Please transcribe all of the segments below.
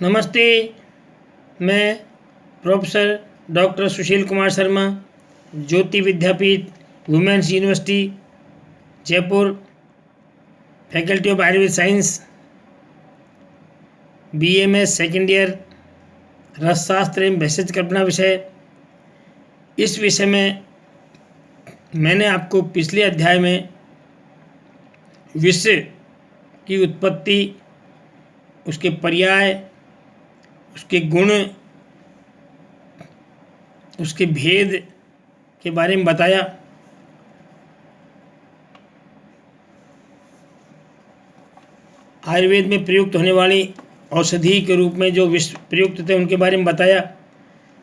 नमस्ते। मैं professor doctor Sushil Kumar Sharma, Jyoti Vidyapeeth women's university Jaipur, faculty of Ayurveda science, BMS second year, Rasashastra एवं भेषज कल्पना विषय। इस विषय में मैंने आपको पिछले अध्याय में विष की उत्पत्ति, उसके पर्याय, उसके गुण, उसके भेद के बारे में बताया। आयुर्वेद में प्रयुक्त होने वाली औषधि के रूप में जो विष प्रयुक्त थे उनके बारे में बताया।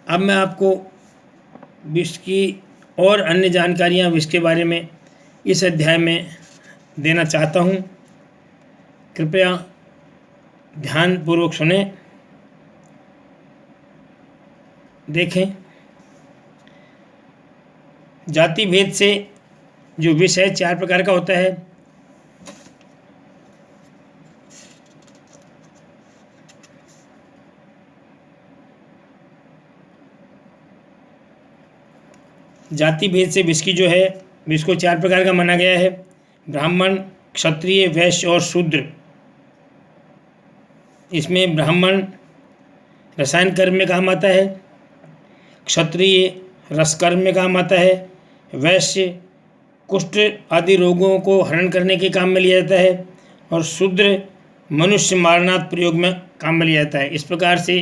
अब मैं आपको विष की और अन्य जानकारियां विष के बारे में इस अध्याय में देना चाहता हूं। कृपया ध्यानपूर्वक सुने, देखें। जाति भेद से जो विष है 4 प्रकार का होता है। जाति भेद से विष की जो है, विष को 4 प्रकार का माना गया है। ब्राह्मण, क्षत्रिय, वैश्य और शूद्र। इसमें ब्राह्मण रसायन कर्म में काम आता है, क्षत्रिय रस कर्म में काम आता है, वैश्य कुष्ठ आदि रोगों को हरण करने के काम में लिया जाता है, और शूद्र मनुष्य मारणार्थ प्रयोग में काम में लिया जाता है। इस प्रकार से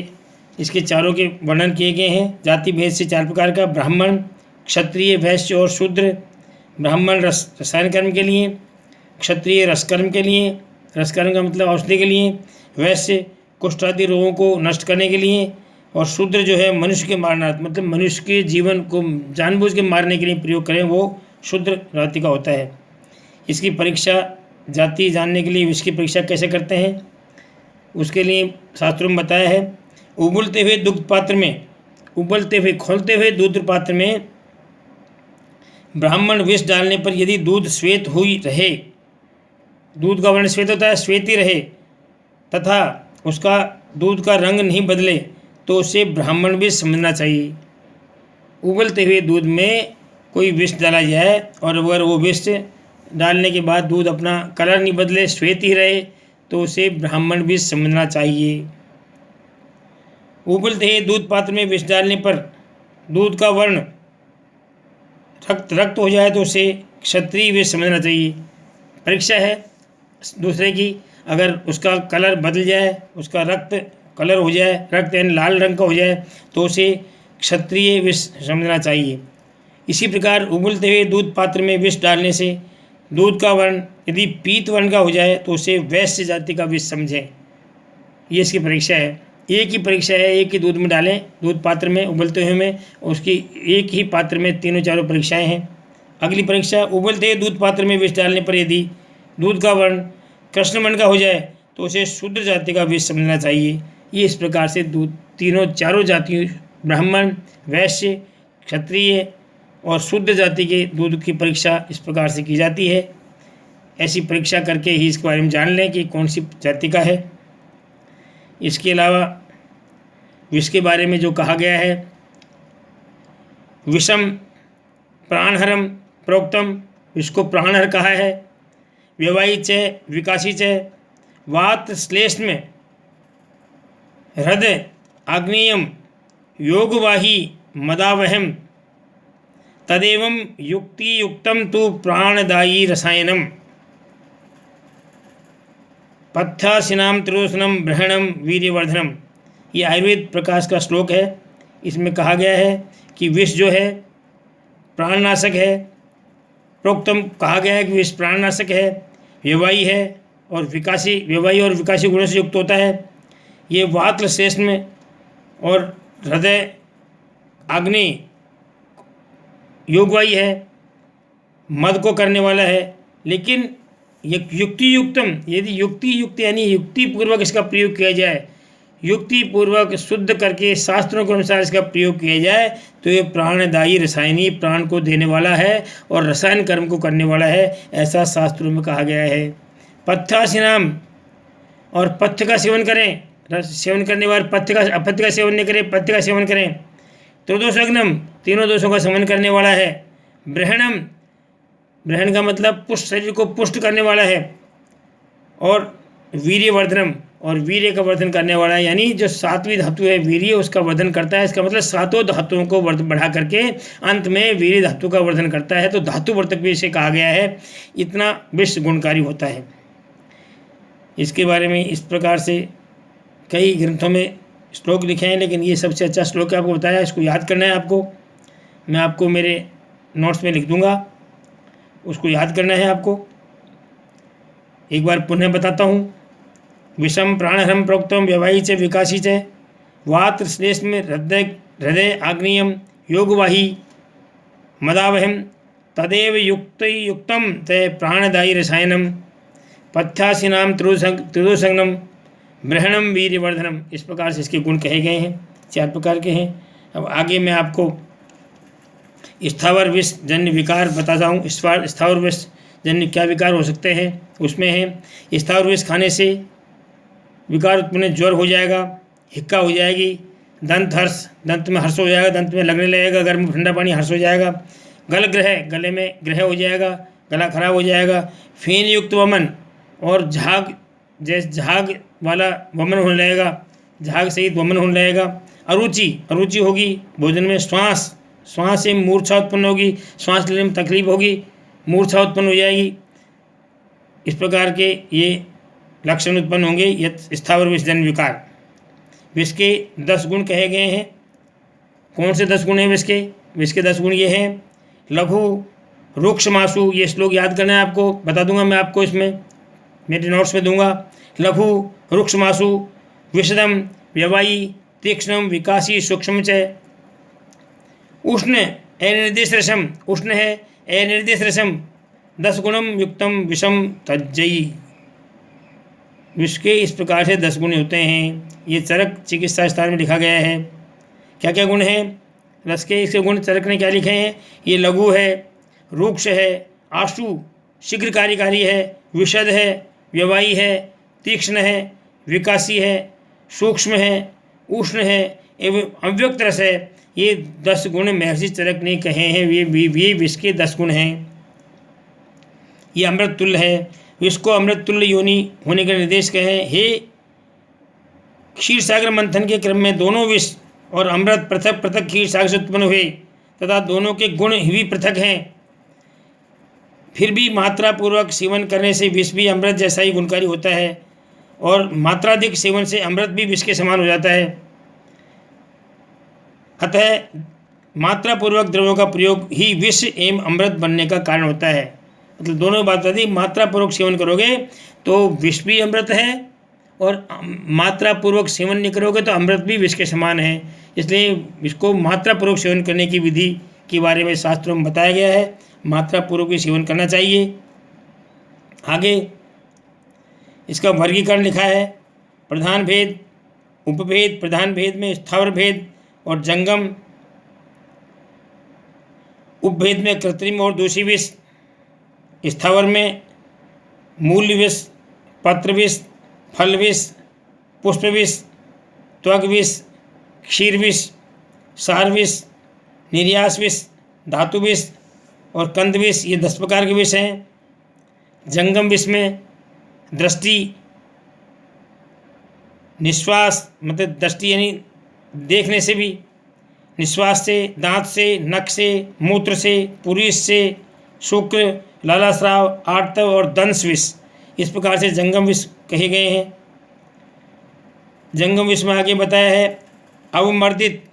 इसके चारों के वर्णन किए गए हैं। जाति भेद से 4 प्रकार का: ब्राह्मण, क्षत्रिय, वैश्य और शूद्र। ब्राह्मण रसायन कर्म के लिए, क्षत्रिय रस कर्म के लिए, रस कर्म का मतलब औषधि के लिए, वैश्य कुष्ठ आदि रोगों को नष्ट करने के लिए, और शूद्र जो है मनुष्य के मारणार्थ मतलब मनुष्य के जीवन को जानबूझ के मारने के लिए प्रयोग करें, वो शूद्र जाति का होता है। इसकी परीक्षा, जाति जानने के लिए विष की परीक्षा कैसे करते हैं उसके लिए शास्त्रों में बताया है। उबलते हुए दुग्ध पात्र में, उबलते हुए खोलते हुए दूध पात्र में ब्राह्मण विष डालने पर यदि दूध श्वेत हुई रहे, दूध का वर्ण श्वेत होता है, श्वेत ही रहे, तथा उसका दूध का रंग नहीं बदले, तो उसे ब्राह्मण विष समझना चाहिए। उबलते हुए दूध में कोई विष डाला जाए और अगर वो विष डालने के बाद दूध अपना कलर नहीं बदले, श्वेत ही रहे, तो उसे ब्राह्मण विष समझना चाहिए। उबलते हुए दूध पात्र में विष डालने पर दूध का वर्ण रक्त हो जाए, तो उसे क्षत्रिय विष समझना चाहिए। परीक्षा है दूसरे की, अगर उसका कलर बदल जाए, उसका रक्त कलर हो जाए, रक्त यानी लाल रंग का हो जाए, तो उसे क्षत्रिय विष समझना चाहिए। इसी प्रकार उबलते हुए दूध पात्र में विष डालने से दूध का वर्ण यदि पीत वर्ण का हो जाए, तो उसे वैश्य जाति का विष समझें। ये इसकी परीक्षा है। एक ही परीक्षा है, एक ही दूध में डालें, दूध पात्र में उबलते हुए में, उसकी एक ही पात्र में तीनों चारों परीक्षाएं हैं। अगली परीक्षा, उबलते हुए दूध पात्र में विष डालने पर यदि दूध का वर्ण कृष्ण वर्ण का हो जाए, तो उसे शूद्र जाति का विष समझना चाहिए। ये इस प्रकार से तीनों चारों जाति, ब्राह्मण, वैश्य, क्षत्रिय और शूद्र जाति के दूध की परीक्षा इस प्रकार से की जाती है। ऐसी परीक्षा करके ही इसके बारे में जान लें कि कौन सी जाति का है। इसके अलावा विष के बारे में जो कहा गया है, विषम प्राणहरम प्रोक्तम, विष को प्राणहर कहा है। व्यवायी च विकासी च, वात श्लेष्म हृदय आग्नेयम योगवाही मदावहम, तदेवं युक्ति युक्तम तु प्राणदायी रसायनम, पथ्यासिनाम त्रिलोचनम ब्रहणम वीर्यवर्धनम। ये आयुर्वेद प्रकाश का श्लोक है। इसमें कहा गया है कि विष जो है प्राणनाशक है। प्रोक्तम कहा गया है कि विष प्राणनाशक है, व्यवायी है और विकासी, व्यवायी और विकासी गुणों से युक्त होता है। ये वात श्लेष्म और हृदय आग्नेय योगवाही है, मद को करने वाला है। लेकिन युक्ति युक्तम, यदि युक्ति युक्त यानी युक्ति पूर्वक इसका प्रयोग किया जाए, युक्ति पूर्वक शुद्ध करके शास्त्रों के अनुसार इसका प्रयोग किया जाए, तो ये प्राणदायी रसायनी, प्राण को देने वाला है और रसायन कर्म को करने वाला है, ऐसा शास्त्रों में कहा गया है। पथ्यासिनाम, और पथ्य का सेवन करें, रस सेवन करने वाले पथ्य का अपथ्य का सेवन नहीं करें, पथ्य का सेवन करें। त्रिदोषग्नम, तीनों दोषों का समन करने वाला है। ब्रहणम, ब्रहण का मतलब पुष्ट, शरीर को पुष्ट करने वाला है। और वीर्यवर्धनम, और वीर्य का वर्धन करने वाला है, यानी जो सातवीं धातु है वीर्य, उसका वर्धन करता है। इसका मतलब सातों धातुओं को बढ़ा करके अंत में वीर्य धातु का वर्धन करता है। तो धातु वर्तक भी इसे कहा गया है। इतना विश्व गुणकारी होता है। इसके बारे में इस प्रकार से कई ग्रंथों में श्लोक लिखे हैं, लेकिन ये सबसे अच्छा श्लोक आपको बताया, इसको याद करना है आपको। मैं आपको मेरे नोट्स में लिख दूंगा, उसको याद करना है आपको। एक बार पुनः बताता हूँ। विषम प्राणहरम प्रोक्तम व्यवाही च विकासी च वात श्लेष्म हृदय आग्नेयम योगवाही मदावहम तदेव युक्तम ते प्राणदायी रसायनम पथ्यासीनाम त्रिदोषग्नम ब्रहणम वीर्यवर्धनम। इस प्रकार से इसके गुण कहे गए हैं, 4 प्रकार के हैं। अब आगे मैं आपको स्थावर विष जन्य विकार बताता हूँ। स्थावर विष जन्य क्या विकार हो सकते हैं, उसमें है स्थावर विष खाने से विकार उत्पन्न, ज्वर हो जाएगा, हिक्का हो जाएगी, दंत हर्ष, दंत में हर्ष हो जाएगा, दंत में लगने लगेगा, गर्म ठंडा पानी हर्ष हो जाएगा, गल ग्रह, गले में ग्रह हो जाएगा, गला खराब हो जाएगा, फेन युक्त वमन, और झाग, जैसे झाग वाला वमन होने लगेगा, झाग सहित वमन होने लगेगा। अरुचि, अरुचि होगी भोजन में। श्वास, श्वास से मूर्छा उत्पन्न होगी, श्वास लेने में तकलीफ होगी, मूर्छा उत्पन्न हो जाएगी। इस प्रकार के ये लक्षण उत्पन्न होंगे यह स्थावर विषजन्य विकार। विष के 10 गुण कहे गए हैं। कौन से 10 गुण हैं विष के? विष के 10 गुण ये हैं। लघु रुक्ष मासु, ये श्लोक याद करना है आपको, बता दूंगा मैं आपको, इसमें मेरे नोट्स में दूंगा। लघु रुक्ष मासु विषदम व्यवायी तीक्ष्णम विकासी सूक्ष्म च उष्ण अनिर्देश रसम, उष्ण है अनिर्देश रसम 10 गुणम युक्तम विषम तज्जयी। विष के इस प्रकार से 10 गुण होते हैं। ये चरक चिकित्सा स्थान में लिखा गया है। क्या क्या गुण हैं रस के? इसके गुण चरक ने क्या लिखे हैं? ये लघु है, रूक्ष है, आशु शीघ्र कार्यकारी है, विशद है, व्यवायी है, तीक्ष्ण है, विकासी है, सूक्ष्म है, उष्ण है एवं अव्यक्त रस है। ये 10 गुण महर्षि चरक ने कहे हैं। ये विष के 10 गुण हैं। ये अमृत तुल्य है। विष को अमृत तुल्य योनि होने का निर्देश कहे। हे क्षीर सागर मंथन के क्रम में दोनों विष और अमृत पृथक पृथक क्षीर सागर से उत्पन्न हुए तथा दोनों के गुण भी पृथक हैं। फिर भी मात्रा पूर्वक सेवन करने से विष भी अमृत जैसा ही गुणकारी होता है और मात्राधिक सेवन से अमृत भी विष के समान हो जाता है। अतः मात्रा पूर्वक द्रव्यों का प्रयोग ही विष एवं अमृत बनने का कारण होता है। मतलब दोनों बात यदि मात्रा पूर्वक सेवन करोगे तो विष भी अमृत है और मात्रा पूर्वक सेवन नहीं करोगे तो अमृत भी विष के समान है। इसलिए इसको मात्रा पूर्वक सेवन करने की विधि के बारे में शास्त्रों में बताया गया है। मात्रा पूर्वक ही सेवन करना चाहिए। आगे इसका वर्गीकरण लिखा है। प्रधान भेद, उपभेद। प्रधान भेद में स्थावर भेद और जंगम, उपभेद में कृत्रिम और दोषी विष, स्थावर में मूल विष, पत्र विष, फल विष, पुष्प विष, त्वक विष, क्षीर विष, सार विष, निर्यास विष, धातु विष और कंद विष। ये 10 प्रकार के विष हैं। जंगम विष में दृष्टि, निश्वास, मतलब दृष्टि यानी देखने से भी, निश्वास से, दांत से, नख से, मूत्र से, पुरीष से, शुक्र, लालास्राव, आर्तव और दंश विष। इस प्रकार से जंगम विष कहे गए हैं। जंगम विष में आगे बताया है अवमर्दित,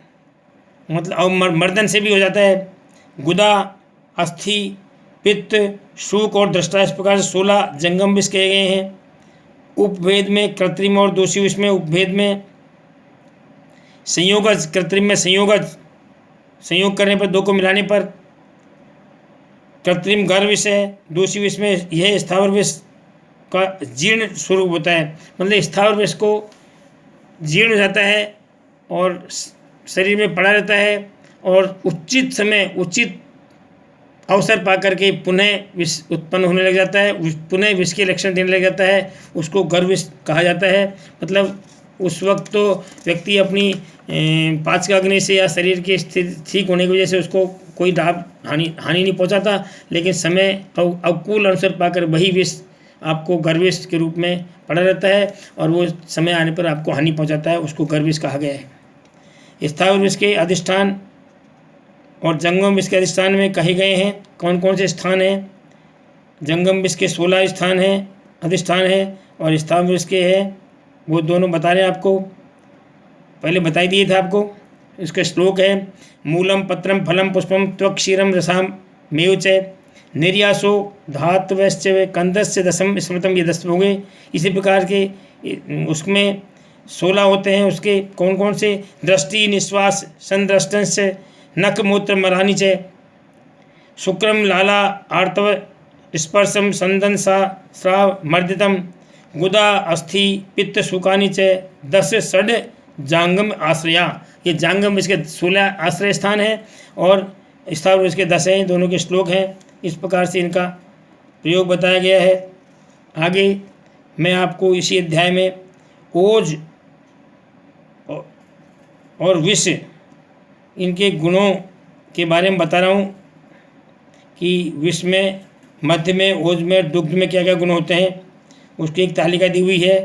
मतलब अवमर्दन से भी हो जाता है। गुदा, अस्थि, पित्त, शूक और दृष्टा, इस प्रकार से 16 जंगम विष कहे गए हैं। उपभेद में कृत्रिम और दोषी विष में उपभेद में संयोगज, कृत्रिम में संयोगज, संयोग करने पर 2 को मिलाने पर कृत्रिम गर्भ विष है। दोषी विष में यह स्थावर विष का जीर्ण स्वरूप होता है, मतलब स्थावर विष को जीर्ण हो जाता है और शरीर में पड़ा रहता है और उचित समय, उचित अवसर पा करके पुनः विष उत्पन्न होने लग जाता है, पुनः विष के लक्षण देने लग जाता है। उसको गर्भ विष कहा जाता है। मतलब उस वक्त तो व्यक्ति अपनी पाचक अग्नि से या शरीर के ठीक होने की वजह से उसको कोई लाभ हानि नहीं पहुंचाता, लेकिन समय अनुकूल अवसर पाकर वही विष आपको गर्विष के रूप में पड़ा रहता है और वो समय आने पर आपको हानि पहुंचाता है, उसको गर्विष कहा गया है। स्थावर विष के अधिष्ठान और जंगम विष के अधिष्ठान में कहे गए हैं। कौन कौन से स्थान हैं? जंगम विष के 16 स्थान हैं, अधिष्ठान है, और स्थावर विष के हैं वो दोनों बता रहे हैं आपको, पहले बता ही दिए थे आपको। इसके श्लोक है मूलम पत्रम फलम पुष्पम त्वक क्षीरम रसाम मेव च निर्यासो धातवश्च कंदस्य दशम स्मृतम, ये 10 हो गए। इसी प्रकार के उसमें 16 होते हैं। उसके कौन कौन से? दृष्टि निश्वास संदृष्टंश नख मूत्र मरानी च शुक्रम लाला आर्तव स्पर्शम संदन सा श्राव मर्दितम गुदा अस्थि पित्त शुकानि च 10 षड जांगम आश्रया। ये जांगम इसके 16 आश्रय स्थान है और स्थावर इसके 10 हैं। दोनों के श्लोक हैं। इस प्रकार से इनका प्रयोग बताया गया है। आगे मैं आपको इसी अध्याय में ओज और विष इनके गुणों के बारे में बता रहा हूँ कि विष में, मध्य में, ओज में, दुग्ध में क्या क्या गुण होते हैं, उसकी एक तालिका दी हुई है।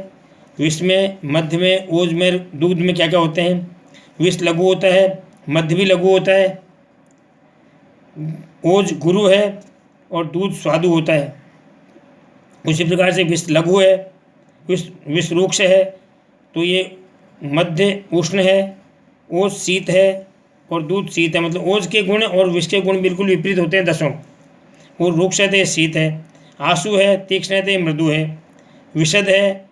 विष में, मध्य में, ओज में, दूध में क्या क्या होते हैं। विष लघु होता है, मध्य भी लघु होता है, ओज गुरु है और दूध स्वादु होता है। उसी प्रकार से विष लघु है, विष रूक्ष है, तो ये मध्य उष्ण है, ओज शीत है और दूध शीत है। मतलब ओज के गुण और विष के गुण बिल्कुल विपरीत होते हैं 10। वो रूक्ष है तो ये शीत है, आशु है, तीक्ष्ण है तो ये मृदु है, विशद है,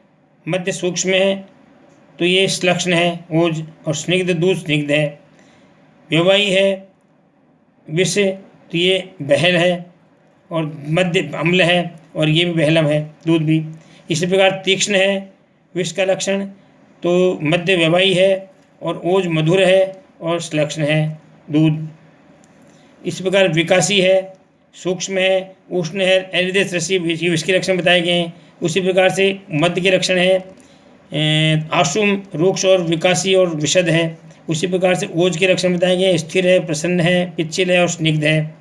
मध्य सूक्ष्म है तो ये श्लक्ष्ण है ओज, और स्निग्ध दूध स्निग्ध है। व्यवाही है विष तो ये बहल है, और मध्य अम्ल है और ये भी बहलम है दूध भी। इसी प्रकार तीक्ष्ण है विष का लक्षण, तो मध्य व्यवाही है और ओज मधुर है और श्लक्ष्ण है दूध। इस प्रकार विकासी है, सूक्ष्म है, उष्ण है, एनिदेश रसी, विष के लक्षण बताए गए हैं। उसी प्रकार से मध्य के लक्षण है आशुम, रूक्ष और विकासी और विशद है। उसी प्रकार से ओज के लक्षण बताए गए हैं, स्थिर है, प्रसन्न है, पिच्छिल है और स्निग्ध है।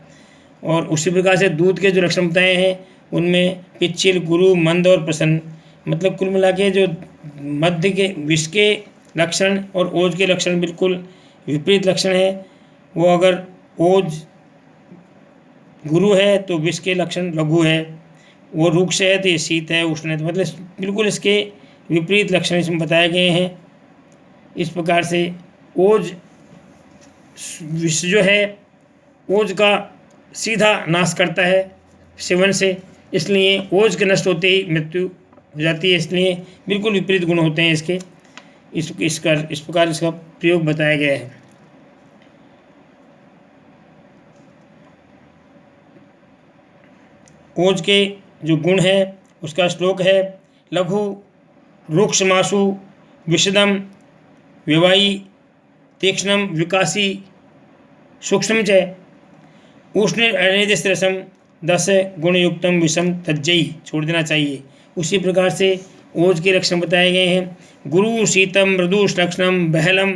और उसी प्रकार से दूध के जो लक्षण बताए हैं उनमें पिच्छिल, गुरु, मंद और प्रसन्न। मतलब कुल मिला के जो मध्य के विष के लक्षण और ओज के लक्षण बिल्कुल विपरीत लक्षण है। वो अगर ओज गुरु है तो विष के लक्षण लघु है, वो रूक्ष है तो ये शीत है, उष्ण है, तो मतलब बिल्कुल इसके विपरीत लक्षण इसमें बताए गए हैं। इस प्रकार से ओज विष जो है ओज का सीधा नाश करता है सेवन से, इसलिए ओज के नष्ट होते ही मृत्यु हो जाती है। इसलिए बिल्कुल विपरीत गुण होते हैं इसके। इस प्रकार इसका प्रयोग बताया गया है। ओज के जो गुण है उसका श्लोक है लघु रूक्षमासु विशदम व्यवायी तीक्ष्णम विकासी सूक्ष्म च उष्ण अनिर्दिष्ट रसम 10 गुणयुक्तम विषम तज्जयी, छोड़ देना चाहिए। उसी प्रकार से ओज के लक्षण बताए गए हैं गुरु शीतम मृदु श्लक्ष्णम बहलम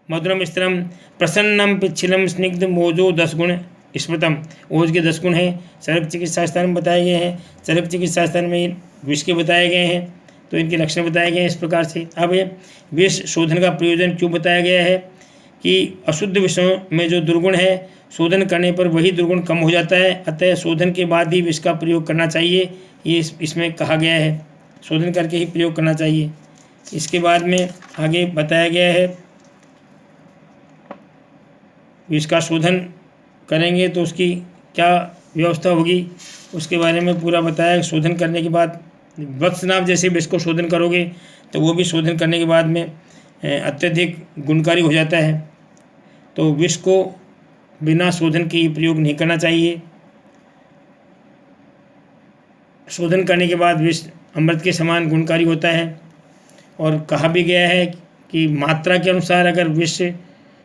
मधुरम स्थिरम प्रसन्नम पिच्छिलम स्निग्ध मोजो 10 गुण स्मृतम। ओज के 10 गुण हैं, चरक चिकित्सा स्थान में बताए गए हैं। चरक चिकित्सा स्थान में विष के बताए गए हैं तो इनके लक्षण बताए गए हैं इस प्रकार से। अब विष शोधन का प्रयोजन क्यों बताया गया है कि अशुद्ध विषयों में जो दुर्गुण है शोधन करने पर वही दुर्गुण कम हो जाता है, अतः शोधन के बाद ही विष का प्रयोग करना चाहिए, ये इसमें कहा गया है। शोधन करके ही प्रयोग करना चाहिए। इसके बाद में आगे बताया गया है विष का शोधन करेंगे तो उसकी क्या व्यवस्था होगी, उसके बारे में पूरा बताया। शोधन करने के बाद वत्सनाभ जैसे विष को शोधन करोगे तो वो भी शोधन करने के बाद में अत्यधिक गुणकारी हो जाता है, तो विष को बिना शोधन के प्रयोग नहीं करना चाहिए। शोधन करने के बाद विष अमृत के समान गुणकारी होता है, और कहा भी गया है कि मात्रा के अनुसार अगर विष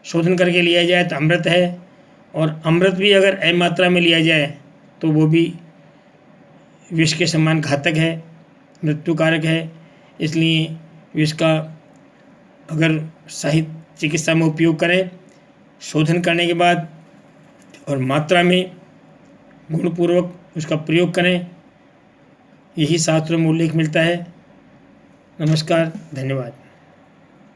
शोधन करके लिया जाए तो अमृत है, और अमृत भी अगर अमात्रा में लिया जाए तो वो भी विष के समान घातक है, मृत्युकारक है। इसलिए विष का अगर सही चिकित्सा में उपयोग करें, शोधन करने के बाद और मात्रा में गुणपूर्वक उसका प्रयोग करें, यही शास्त्रों में उल्लेख मिलता है। नमस्कार, धन्यवाद।